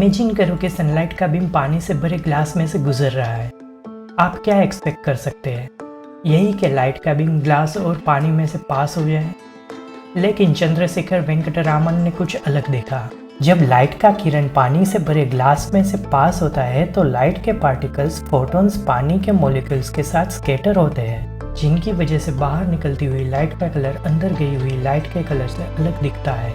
Imagine करो कि sunlight का बीम पानी से भरे ग्लास में से गुजर रहा है। आप क्या एक्सपेक्ट कर सकते हैं? यही कि लाइट का बीम ग्लास और पानी में से पास हो जाए। लेकिन चंद्रशेखर वेंकटरामन ने कुछ अलग देखा। जब लाइट का किरण पानी से भरे ग्लास में से पास होता है तो लाइट के पार्टिकल्स फोटॉन्स पानी के मॉलिक्यूल्स के साथ स्कैटर होते हैं, जिनकी वजह से बाहर निकलती हुई लाइट का कलर अंदर गई हुई लाइट के कलर से अलग दिखता है।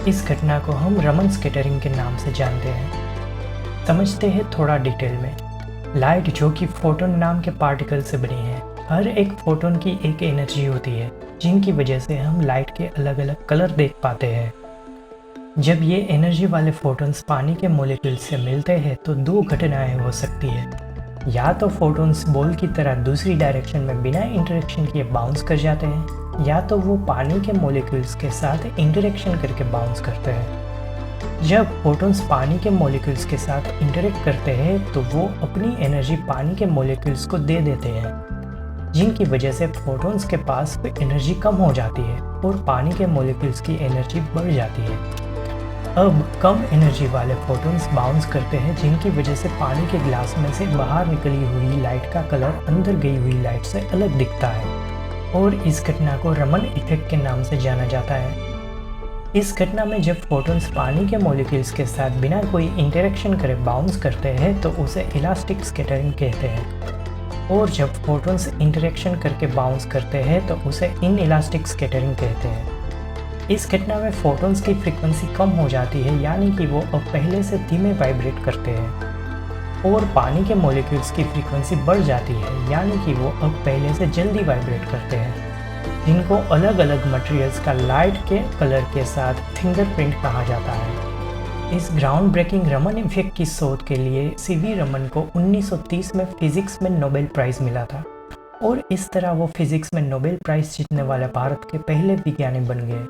इस घटना को हम रमन स्कैटरिंग के नाम से जानते हैं। समझते हैं थोड़ा डिटेल में। लाइट जो कि फोटोन नाम के पार्टिकल से बनी है, हर एक फोटोन की एक एनर्जी होती है, जिनकी वजह से हम लाइट के अलग अलग कलर देख पाते हैं। जब ये एनर्जी वाले फोटॉन्स पानी के मॉलिक्यूल्स से मिलते हैं तो दो घटनाएं हो सकती है। या तो फोटॉन्स बॉल की तरह दूसरी डायरेक्शन में बिना इंटरेक्शन किए बाउंस कर जाते हैं, या तो वो पानी के मॉलिक्यूल्स के साथ इंटरेक्शन करके बाउंस करते हैं। जब फोटॉन्स पानी के मॉलिक्यूल्स के साथ इंटरेक्ट करते हैं तो वो अपनी एनर्जी पानी के मॉलिक्यूल्स को दे देते हैं, जिनकी वजह से फोटॉन्स के पास एनर्जी कम हो जाती है और पानी के मॉलिक्यूल्स की एनर्जी बढ़ जाती है। अब कम एनर्जी वाले फोटॉन्स बाउंस करते हैं, जिनकी वजह से पानी के ग्लास में से बाहर निकली हुई लाइट का कलर अंदर गई हुई लाइट से अलग दिखता है, और इस घटना को रमन इफेक्ट के नाम से जाना जाता है। इस घटना में जब फोटॉन्स पानी के मॉलिक्यूल्स के साथ बिना कोई इंटरेक्शन करे बाउंस करते हैं तो उसे इलास्टिक स्कैटरिंग कहते हैं, और जब फोटॉन्स इंटरेक्शन करके बाउंस करते हैं तो उसे इनइलास्टिक स्कैटरिंग कहते हैं। इस घटना में फोटॉन्स की फ्रीक्वेंसी कम हो जाती है, यानी कि वो अब पहले से धीमे वाइब्रेट करते हैं, और पानी के मॉलिक्यूल्स की फ्रीक्वेंसी बढ़ जाती है, यानी कि वो अब पहले से जल्दी वाइब्रेट करते हैं, जिनको अलग अलग मटेरियल्स का लाइट के कलर के साथ फिंगरप्रिंट कहा जाता है। इस ग्राउंड ब्रेकिंग रमन इफेक्ट की शोध के लिए सीवी रमन को 1930 में फिजिक्स में नोबेल प्राइज़ मिला था, और इस तरह वो फिजिक्स में नोबेल प्राइज़ जीतने वाले भारत के पहले विज्ञानी बन गए।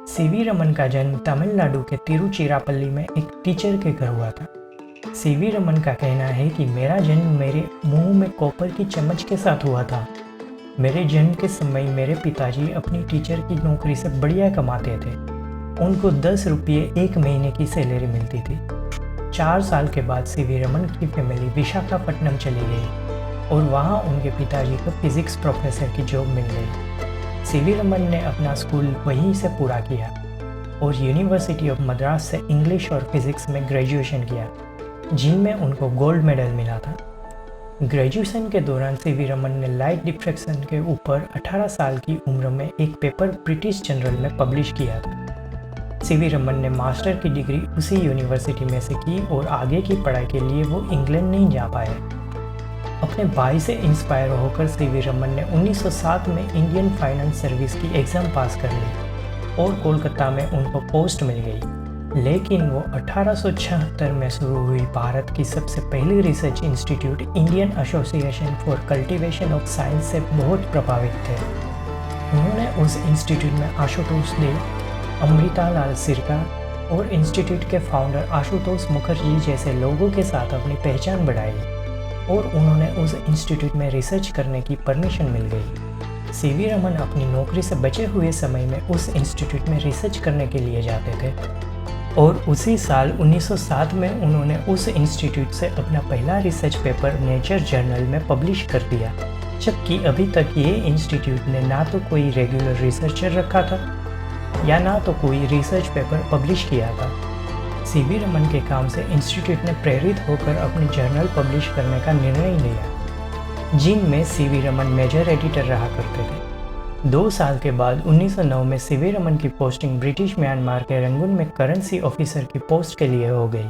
सीवी रमन का जन्म तमिलनाडु के तिरुचिरापल्ली में एक टीचर के घर हुआ था। सीवी रमन का कहना है कि मेरा जन्म मेरे मुंह में कॉपर की चम्मच के साथ हुआ था। मेरे जन्म के समय मेरे पिताजी अपनी टीचर की नौकरी से बढ़िया कमाते थे। उनको 10 रुपये एक महीने की सैलरी मिलती थी। 4 साल के बाद सीवी रमन की फैमिली विशाखापट्टनम चली गई, और वहाँ उनके पिताजी को फिजिक्स प्रोफेसर की जॉब मिल गई। सीवी रमन ने अपना स्कूल वहीं से पूरा किया और यूनिवर्सिटी ऑफ मद्रास से इंग्लिश और फिजिक्स में ग्रेजुएशन किया, जिनमें उनको गोल्ड मेडल मिला था। ग्रेजुएशन के दौरान सीवी रमन ने लाइट डिफ्रैक्शन के ऊपर 18 साल की उम्र में एक पेपर ब्रिटिश जर्नल में पब्लिश किया था। सीवी रमन ने मास्टर की डिग्री उसी यूनिवर्सिटी में से की, और आगे की पढ़ाई के लिए वो इंग्लैंड नहीं जा पाए। अपने भाई से इंस्पायर होकर सीवी रमन ने 1907 में इंडियन फाइनेंस सर्विस की एग्ज़ाम पास कर ली, और कोलकाता में उनको पोस्ट मिल गई। लेकिन वो 1876 में शुरू हुई भारत की सबसे पहली research institute Indian association for cultivation of science से बहुत प्रभावित थे। उन्होंने उस इंस्टीट्यूट में आशुतोष देव, अमृतालाल सिरका और इंस्टीट्यूट के फाउंडर आशुतोष मुखर्जी जैसे लोगों के साथ अपनी पहचान बढ़ाई, और उन्होंने उस इंस्टीट्यूट में रिसर्च करने की परमिशन मिल गई। सीवी रमन अपनी नौकरी से बचे हुए समय में उस इंस्टीट्यूट में रिसर्च करने के लिए जाते थे, और उसी साल 1907 में उन्होंने उस इंस्टीट्यूट से अपना पहला रिसर्च पेपर नेचर जर्नल में पब्लिश कर दिया, जबकि अभी तक ये इंस्टीट्यूट ने ना तो कोई रेगुलर रिसर्चर रखा था या ना तो कोई रिसर्च पेपर पब्लिश किया था। सीवी रमन के काम से इंस्टीट्यूट ने प्रेरित होकर अपनी जर्नल पब्लिश करने का निर्णय लिया, जिनमें सीवी रमन मेजर एडिटर रहा करते थे। 2 साल के बाद 1909 में सीवी रमन की पोस्टिंग ब्रिटिश म्यांमार के रंगून में करेंसी ऑफिसर की पोस्ट के लिए हो गई,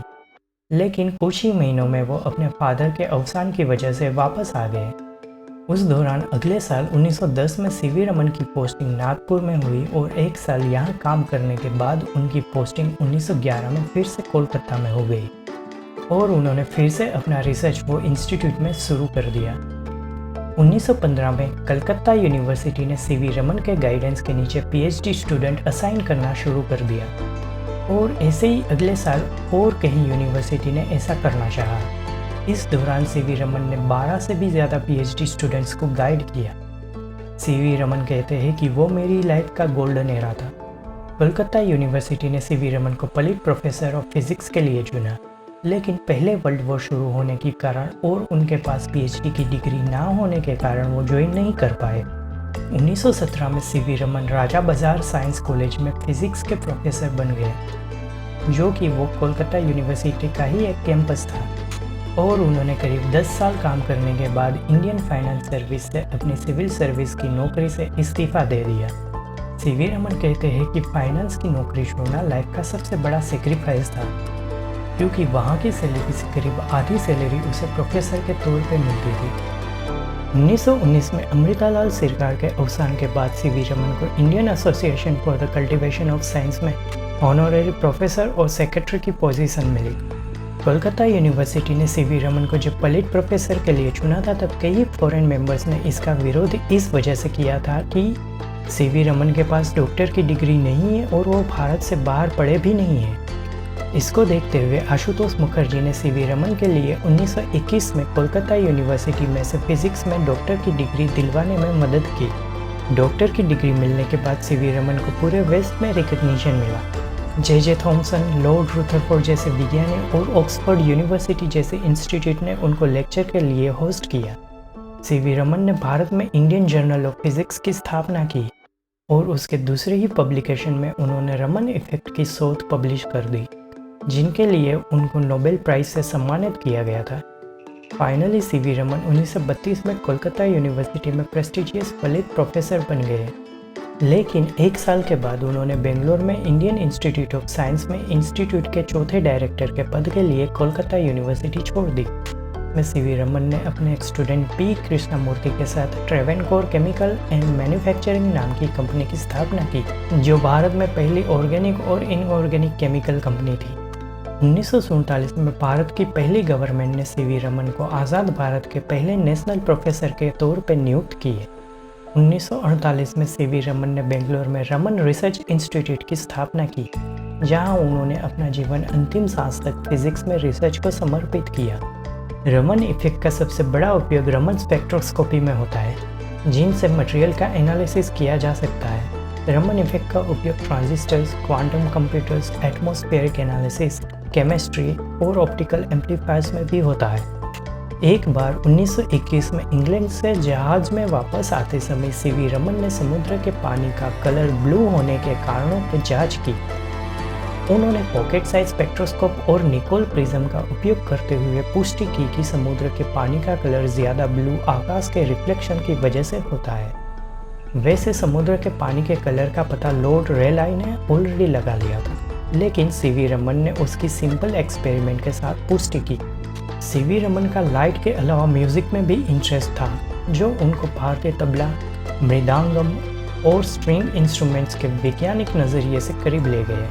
लेकिन कुछ ही महीनों में वो अपने फादर के अवसान की वजह से वापस आ गए। उस दौरान अगले साल 1910 में सीवी रमन की पोस्टिंग नागपुर में हुई, और 1 साल यहाँ काम करने के बाद उनकी पोस्टिंग 1911 में फिर से कोलकाता में हो गई, और उन्होंने फिर से अपना रिसर्च वो इंस्टीट्यूट में शुरू कर दिया। 1915 में कलकत्ता यूनिवर्सिटी ने सीवी रमन के गाइडेंस के नीचे पीएचडी स्टूडेंट असाइन करना शुरू कर दिया, और ऐसे ही अगले साल और कहीं यूनिवर्सिटी ने ऐसा करना चाहा। इस दौरान सीवी रमन ने 12 से भी ज़्यादा पीएचडी स्टूडेंट्स को गाइड किया। सीवी रमन कहते हैं कि वो मेरी लाइफ का गोल्डन एरा था। कोलकाता यूनिवर्सिटी ने सीवी रमन को पलिट प्रोफेसर ऑफ फिजिक्स के लिए चुना, लेकिन पहले वर्ल्ड वॉर शुरू होने के कारण और उनके पास पीएचडी की डिग्री ना होने के कारण वो ज्वाइन नहीं कर पाए। 1917 में सीवी रमन राजा बाजार साइंस कॉलेज में फिजिक्स के प्रोफेसर बन गए, जो कि वो कोलकाता यूनिवर्सिटी का ही एक कैंपस था, और उन्होंने करीब 10 साल काम करने के बाद इंडियन फाइनेंस सर्विस से अपनी सिविल सर्विस की नौकरी से इस्तीफा दे दिया। सीवी रमन कहते हैं कि फाइनेंस की नौकरी छोड़ना लाइफ का सबसे बड़ा सेक्रीफाइस था, क्योंकि वहाँ की सैलरी से करीब आधी सैलरी उसे प्रोफेसर के तौर पे मिलती थी। 1919 में अमृतालाल सिरकार के अवसान के बाद सीवी रमन को Indian association for the cultivation of science में ऑनरेरी प्रोफेसर और सेक्रेटरी की पोजीशन मिली। कोलकाता यूनिवर्सिटी ने सीवी रमन को जब पलिट प्रोफेसर के लिए चुना था, तब कई फॉरेन मेंबर्स ने इसका विरोध इस वजह से किया था कि सीवी रमन के पास डॉक्टर की डिग्री नहीं है और वो भारत से बाहर पढ़े भी नहीं है। इसको देखते हुए आशुतोष मुखर्जी ने सीवी रमन के लिए 1921 में कोलकाता यूनिवर्सिटी में से फिजिक्स में डॉक्टर की डिग्री दिलवाने में मदद की। डॉक्टर की डिग्री मिलने के बाद सीवी रमन को पूरे वेस्ट में रिकग्निशन मिला। जे थॉमसन, लॉर्ड रुथरफोर्ड जैसे विज्ञानी और ऑक्सफोर्ड यूनिवर्सिटी जैसे इंस्टीट्यूट ने उनको लेक्चर के लिए होस्ट किया। सीवी रमन ने भारत में इंडियन जर्नल ऑफ फिजिक्स की स्थापना की और उसके दूसरे ही पब्लिकेशन में उन्होंने रमन इफेक्ट की शोध पब्लिश कर दी, जिनके लिए उनको नोबेल प्राइज से सम्मानित किया गया था। फाइनली सीवी रमन 1932 में कोलकाता यूनिवर्सिटी में प्रेस्टिजियस पलिट प्रोफेसर बन गए, लेकिन एक साल के बाद उन्होंने बेंगलोर में इंडियन इंस्टीट्यूट ऑफ साइंस में इंस्टीट्यूट के चौथे डायरेक्टर के पद के लिए कोलकाता यूनिवर्सिटी छोड़ दी। में सीवी रमन ने अपने एक स्टूडेंट पी कृष्णमूर्ति के साथ ट्रेवेनकोर केमिकल एंड मैन्युफैक्चरिंग नाम की कंपनी की स्थापना की, जो भारत में पहली ऑर्गेनिक और इनऑर्गेनिक केमिकल कंपनी थी। 1947 में भारत की पहली गवर्नमेंट ने सीवी रमन को आज़ाद भारत के पहले नेशनल प्रोफेसर के तौर पर नियुक्त किए। 1948 में सीवी रमन ने बेंगलोर में रमन रिसर्च इंस्टीट्यूट की स्थापना की, जहां उन्होंने अपना जीवन अंतिम सांस तक फिजिक्स में रिसर्च को समर्पित किया। रमन इफेक्ट का सबसे बड़ा उपयोग रमन स्पेक्ट्रोस्कोपी में होता है, जिनसे मटेरियल का एनालिसिस किया जा सकता है। रमन इफेक्ट का उपयोग transistors, quantum computers, atmospheric analysis, chemistry और ऑप्टिकल एम्पलीफायर्स में भी होता है। एक बार 1921 में इंग्लैंड से जहाज में वापस आते समय सीवी रमन ने समुद्र के पानी का कलर ब्लू होने के कारणों की जांच की। उन्होंने पॉकेट साइज स्पेक्ट्रोस्कोप और निकोल प्रिज्म का उपयोग करते हुए पुष्टि की कि समुद्र के पानी का कलर ज़्यादा ब्लू आकाश के रिफ्लेक्शन की वजह से होता है। वैसे समुद्र के पानी के कलर का पता लॉर्ड रेलाई ने ऑलरेडी लगा लिया था, लेकिन सीवी रमन ने उसकी सिंपल एक्सपेरिमेंट के साथ पुष्टि की। सीवी रमन का लाइट के अलावा म्यूजिक में भी इंटरेस्ट था, जो उनको भारतीय तबला, मृदांगम और स्ट्रिंग इंस्ट्रूमेंट्स के वैज्ञानिक नज़रिए से करीब ले गए।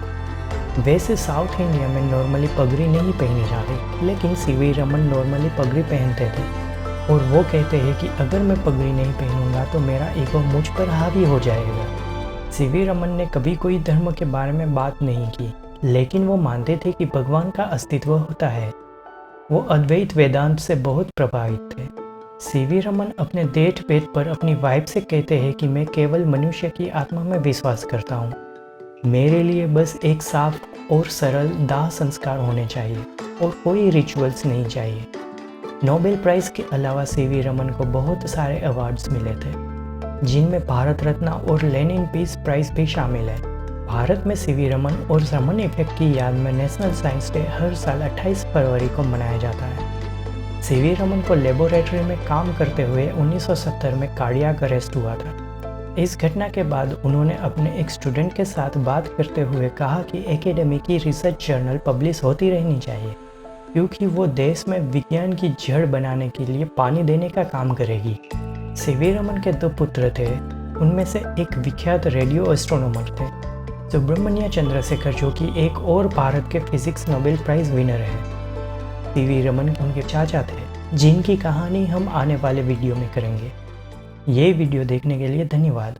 वैसे साउथ इंडिया में नॉर्मली पगड़ी नहीं पहनी जाती, लेकिन सीवी रमन नॉर्मली पगड़ी पहनते थे और वो कहते हैं कि अगर मैं पगड़ी नहीं पहनूंगा तो मेरा ईगो मुझ पर हावी हो जाएगा। सीवी रमन ने कभी कोई धर्म के बारे में बात नहीं की, लेकिन वो मानते थे कि भगवान का अस्तित्व होता है। वो अद्वैत वेदांत से बहुत प्रभावित थे। सीवी रमन अपने डेथ बेड पर अपनी वाइफ से कहते हैं कि मैं केवल मनुष्य की आत्मा में विश्वास करता हूँ। मेरे लिए बस एक साफ और सरल दाह संस्कार होने चाहिए और कोई रिचुअल्स नहीं चाहिए। नोबेल प्राइज़ के अलावा सीवी रमन को बहुत सारे अवार्ड्स मिले थे, जिनमें भारत रत्न और लेनिन पीस प्राइज़ भी शामिल है। भारत में सीवी रमन और रमन इफेक्ट की याद में नेशनल साइंस डे हर साल 28 फरवरी को मनाया जाता है। सीवी रमन को लेबोरेटरी में काम करते हुए 1970 में कार्डियक अरेस्ट हुआ था। इस घटना के बाद उन्होंने अपने एक स्टूडेंट के साथ बात करते हुए कहा कि एकेडमी की रिसर्च जर्नल पब्लिश होती रहनी चाहिए, क्योंकि वो देश में विज्ञान की जड़ बनाने के लिए पानी देने का काम करेगी। सीवी रमन के 2 पुत्र थे, उनमें से एक विख्यात रेडियो एस्ट्रोनॉमर थे, सुब्रमण्य चंद्रशेखर, जो कि एक और भारत के फिजिक्स नोबेल प्राइज़ विनर है। सीवी रमन उनके चाचा थे, जिनकी कहानी हम आने वाले वीडियो में करेंगे। ये वीडियो देखने के लिए धन्यवाद।